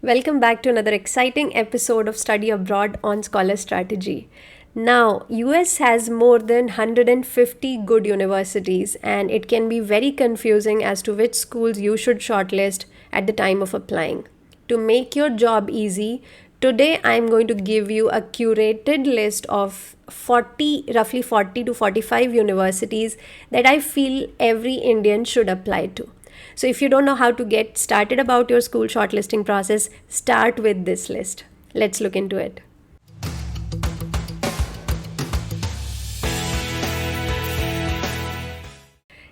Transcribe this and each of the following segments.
Welcome back to another exciting episode of Study Abroad on Scholar Strategy. Now, US has more than 150 good universities and it can be very confusing as to which schools you should shortlist at the time of applying. To make your job easy, today I'm going to give you a curated list of roughly 40 to 45 universities that I feel every Indian should apply to. So if you don't know how to get started about your school shortlisting process, start with this list. Let's look into it.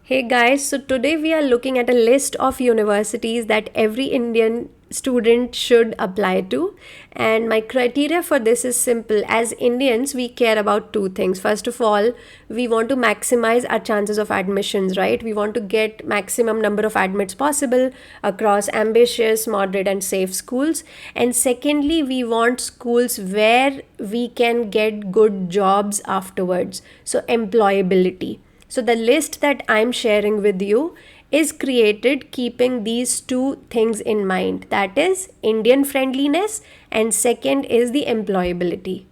Hey guys, so today we are looking at a list of universities that every Indian student should apply to, and my criteria for this is simple. As Indians, we care about two things. First of all, we want to maximize our chances of admissions, right? We want to get maximum number of admits possible across ambitious, moderate and safe schools. And secondly, we want schools where we can get good jobs afterwards, so employability. So the list that I'm sharing with you is created keeping these two things in mind. That is Indian friendliness, and second is the employability.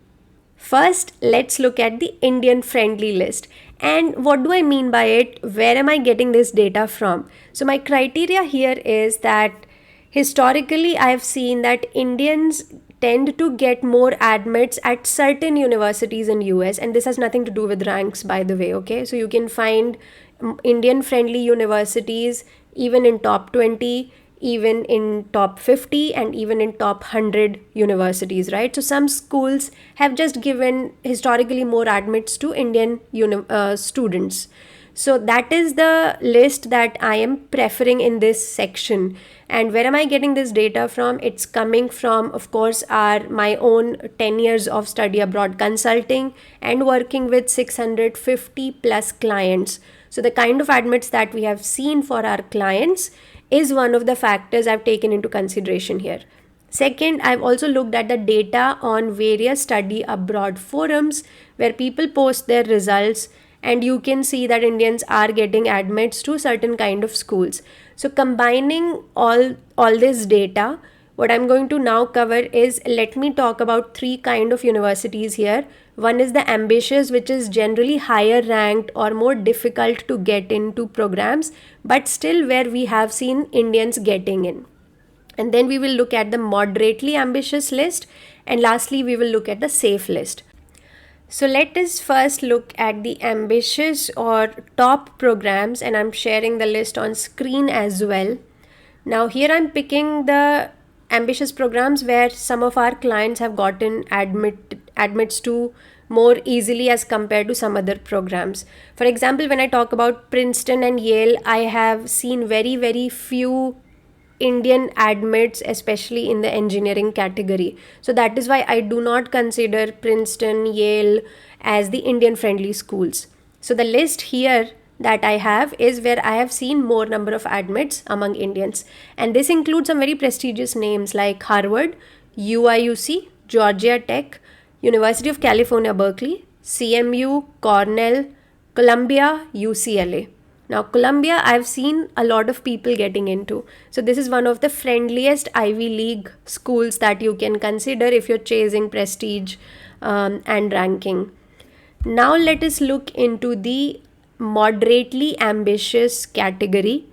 First, let's look at the Indian friendly list. And what do I mean by it? Where am I getting this data from? So my criteria here is that historically I've seen that Indians tend to get more admits at certain universities in US, and this has nothing to do with ranks, by the way. Okay, so you can find Indian friendly universities even in top 20, even in top 50, and even in top 100 universities, right? So some schools have just given historically more admits to Indian students. So that is the list that I am preferring in this section. And where am I getting this data from? It's coming from, of course, my own 10 years of study abroad consulting and working with 650 plus clients. So the kind of admits that we have seen for our clients is one of the factors I've taken into consideration here. Second, I've also looked at the data on various study abroad forums where people post their results, and you can see that Indians are getting admits to certain kind of schools. So combining all this data, what I'm going to now cover is, let me talk about three kind of universities here. One is the ambitious, which is generally higher ranked or more difficult to get into programs, but still where we have seen Indians getting in. And then we will look at the moderately ambitious list, and lastly we will look at the safe list. So let us first look at the ambitious or top programs, and I'm sharing the list on screen as well. Now here I'm picking the ambitious programs where some of our clients have gotten admits to more easily as compared to some other programs. For example, when I talk about Princeton and Yale, I have seen very few Indian admits, especially in the engineering category. So that is why I do not consider Princeton, Yale as the Indian friendly schools. So the list here that I have is where I have seen more number of admits among Indians. And this includes some very prestigious names like Harvard, UIUC, Georgia Tech, University of California, Berkeley, CMU, Cornell, Columbia, UCLA. Now, Columbia, I've seen a lot of people getting into. So this is one of the friendliest Ivy League schools that you can consider if you're chasing prestige and ranking. Now, let us look into the moderately ambitious category.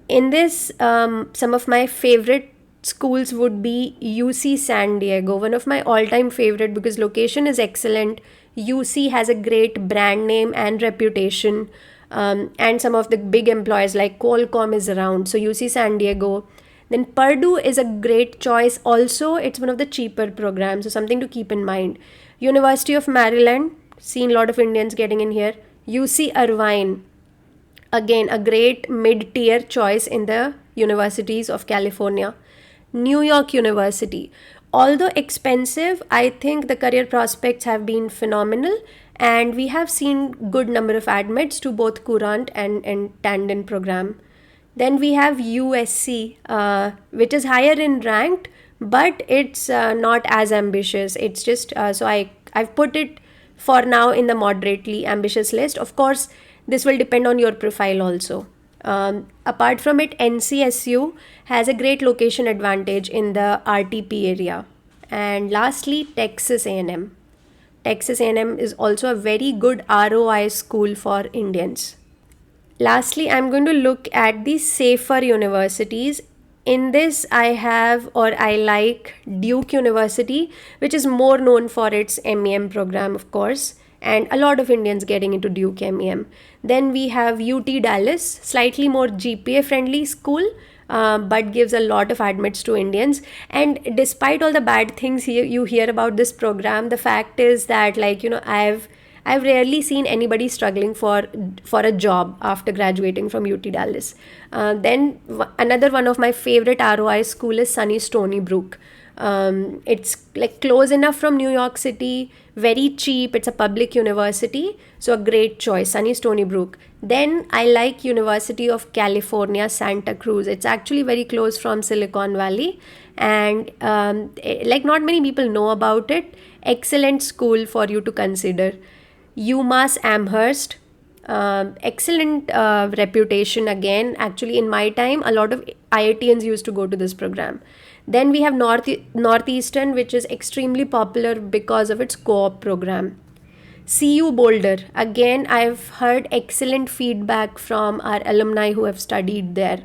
In this, some of my favorite schools would be UC San Diego, one of my all-time favorite because location is excellent. UC has a great brand name and reputation. And some of the big employers like Qualcomm is around, so UC San Diego. Then Purdue is a great choice also. It's one of the cheaper programs, so something to keep in mind. University of Maryland, seen a lot of Indians getting in here. UC Irvine, again a great mid-tier choice in the universities of California. New York University, although expensive, I think the career prospects have been phenomenal, and we have seen good number of admits to both Courant and Tandon program. Then we have USC, which is higher in ranked, but it's not as ambitious. It's just, so I've put it for now in the moderately ambitious list. Of course, this will depend on your profile also. Apart from it, NCSU has a great location advantage in the RTP area. And lastly, Texas A&M. Texas A&M is also a very good ROI school for Indians. Lastly, I'm going to look at the safer universities. In this, I like Duke University, which is more known for its MEM program, of course, and a lot of Indians getting into Duke MEM. Then we have UT Dallas, slightly more GPA friendly school, but gives a lot of admits to Indians. And despite all the bad things you hear about this program, the fact is that, like, I've rarely seen anybody struggling for a job after graduating from UT Dallas. Another one of my favorite ROI school is Sunny Stony Brook. It's like close enough from New York City, very cheap. It's a public university, so a great choice, Sunny Stony Brook. Then I like University of California, Santa Cruz. It's actually very close from Silicon Valley, and like not many people know about it. Excellent school for you to consider. UMass Amherst, excellent reputation again. Actually, in my time, a lot of IITians used to go to this program. Then we have Northeastern, which is extremely popular because of its co-op program. CU Boulder, again, I've heard excellent feedback from our alumni who have studied there.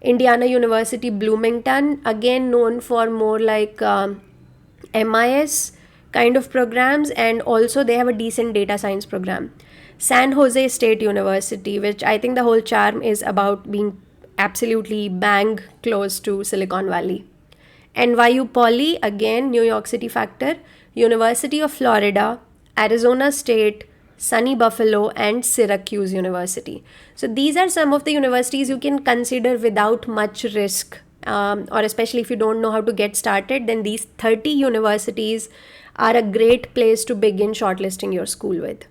Indiana University Bloomington, again known for more like MIS kind of programs, and also they have a decent data science program. San Jose State University, which I think the whole charm is about being absolutely bang close to Silicon Valley. NYU Poly, again New York City factor. University of Florida, Arizona State, Sunny Buffalo, and Syracuse University. So these are some of the universities you can consider without much risk, or especially if you don't know how to get started, then these 30 universities are a great place to begin shortlisting your school with.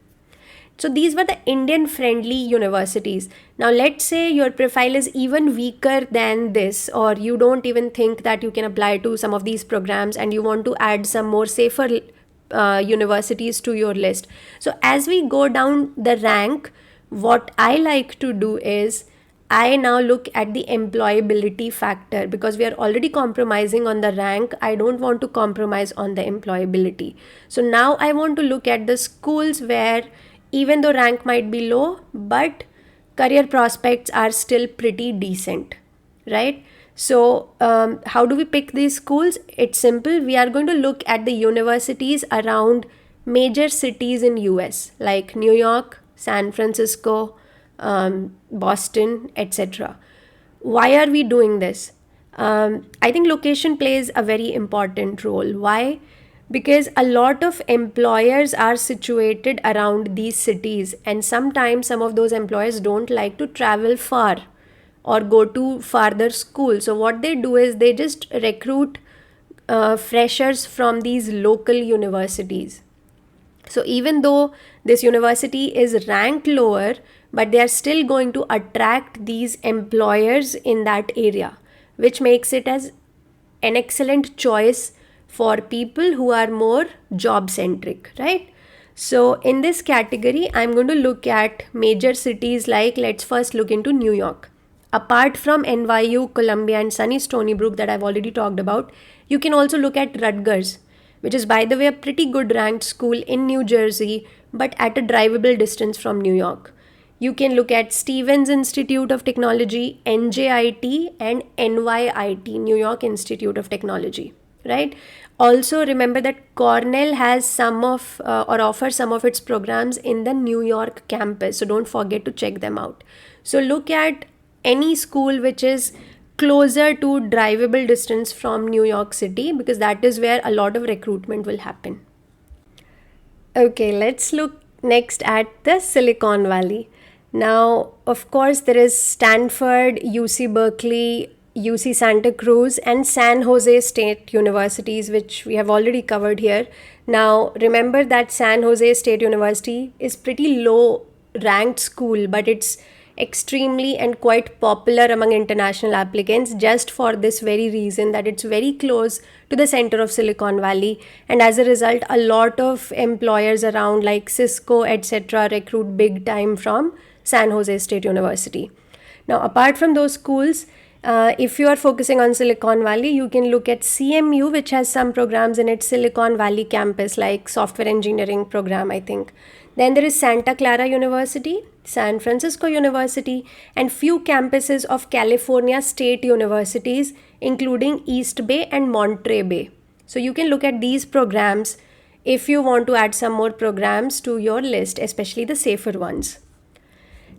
So these were the Indian friendly universities. Now let's say your profile is even weaker than this, or you don't even think that you can apply to some of these programs and you want to add some more safer universities to your list. So as we go down the rank, what I like to do is I now look at the employability factor, because we are already compromising on the rank. I don't want to compromise on the employability. So now I want to look at the schools where even though rank might be low, but career prospects are still pretty decent, right? So how do we pick these schools? It's simple. We are going to look at the universities around major cities in US like New York, San Francisco, Boston, etc. Why are we doing this? I think location plays a very important role. Why? Because a lot of employers are situated around these cities, and sometimes some of those employers don't like to travel far or go to farther school. So what they do is they just recruit freshers from these local universities. So even though this university is ranked lower, but they are still going to attract these employers in that area, which makes it as an excellent choice for people who are more job centric, right? So in this category, I'm going to look at major cities like, let's first look into New York. Apart from NYU, Columbia, and Sunny Stony Brook that I've already talked about, you can also look at Rutgers, which is, by the way, a pretty good ranked school in New Jersey, but at a drivable distance from New York. You can look at Stevens Institute of Technology, NJIT, and NYIT, New York Institute of Technology, right? Also remember that Cornell has some of or offers some of its programs in the New York campus, so don't forget to check them out. So look at any school which is closer to drivable distance from New York City, because that is where a lot of recruitment will happen. Okay, let's look next at the Silicon Valley. Now, of course, there is Stanford, UC Berkeley, UC Santa Cruz, and San Jose State Universities, which we have already covered here. Now, remember that San Jose State University is pretty low ranked school, but it's extremely and quite popular among international applicants just for this very reason, that it's very close to the center of Silicon Valley, and as a result a lot of employers around like Cisco etc. recruit big time from San Jose State University. Now, apart from those schools, if you are focusing on Silicon Valley, you can look at CMU, which has some programs in its Silicon Valley campus, like software engineering program, I think. Then there is Santa Clara University, San Francisco University, and few campuses of California state universities, including East Bay and Monterey Bay. So you can look at these programs if you want to add some more programs to your list, especially the safer ones.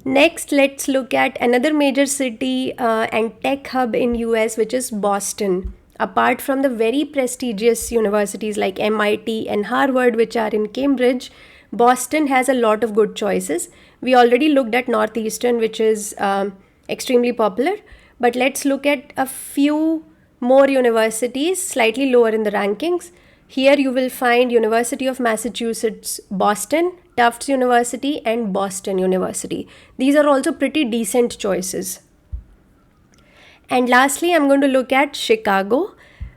Next, let's look at another major city and tech hub in US, which is Boston. Apart from the very prestigious universities like MIT and Harvard, which are in Cambridge, Boston has a lot of good choices. We already looked at Northeastern, which is extremely popular, but let's look at a few more universities slightly lower in the rankings. Here you will find University of Massachusetts, Boston, Tufts University, and Boston University. These are also pretty decent choices. And lastly, I'm going to look at Chicago,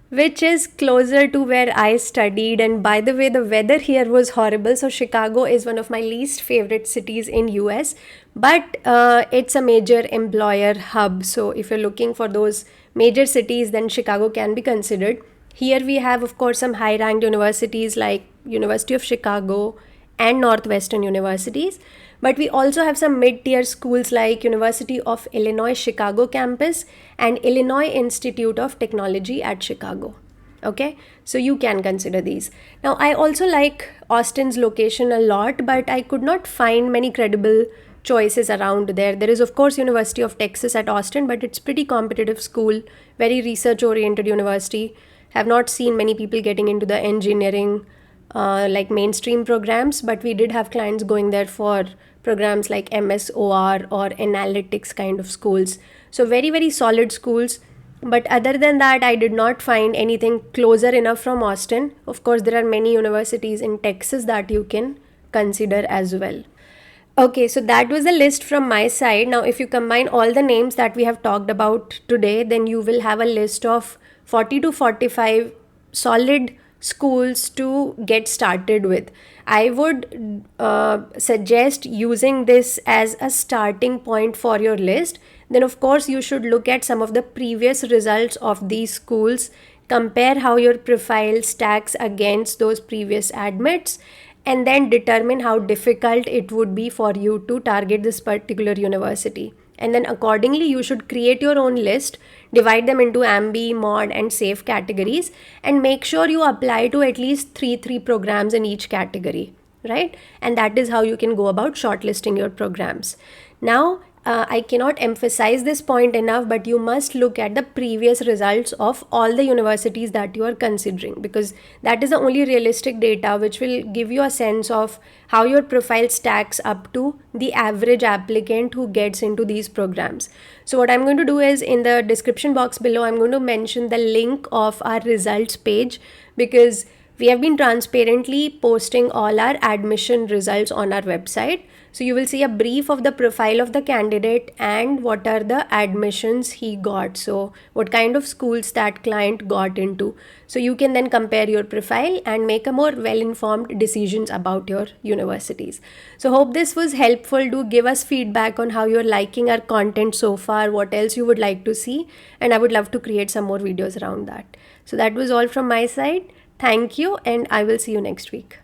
which is closer to where I studied. And by the way, the weather here was horrible. So Chicago is one of my least favorite cities in US, but it's a major employer hub. So if you're looking for those major cities, then Chicago can be considered. Here we have, of course, some high-ranked universities like University of Chicago and Northwestern universities. But we also have some mid-tier schools like University of Illinois Chicago campus and Illinois Institute of Technology at Chicago. Okay, so you can consider these. Now, I also like Austin's location a lot, but I could not find many credible choices around there. There is, of course, University of Texas at Austin, but it's pretty competitive school, very research-oriented university. Have not seen many people getting into the engineering like mainstream programs, but we did have clients going there for programs like MSOR or analytics kind of schools. So very, very solid schools. But other than that, I did not find anything closer enough from Austin. Of course, there are many universities in Texas that you can consider as well. Okay, so that was a list from my side. Now, if you combine all the names that we have talked about today, then you will have a list of 40 to 45 solid schools to get started with. I would suggest using this as a starting point for your list. Then, of course, you should look at some of the previous results of these schools, compare how your profile stacks against those previous admits, and then determine how difficult it would be for you to target this particular university. And then accordingly, you should create your own list, divide them into AMBI, MOD, and SAFE categories, and make sure you apply to at least three programs in each category, right? And that is how you can go about shortlisting your programs. Now, I cannot emphasize this point enough, but you must look at the previous results of all the universities that you are considering, because that is the only realistic data which will give you a sense of how your profile stacks up to the average applicant who gets into these programs. So what I'm going to do is, in the description box below, I'm going to mention the link of our results page, because we have been transparently posting all our admission results on our website. So you will see a brief of the profile of the candidate and what are the admissions he got. So what kind of schools that client got into. So you can then compare your profile and make a more well-informed decisions about your universities. So hope this was helpful. Do give us feedback on how you're liking our content so far, what else you would like to see, and I would love to create some more videos around that. So that was all from my side. Thank you, and I will see you next week.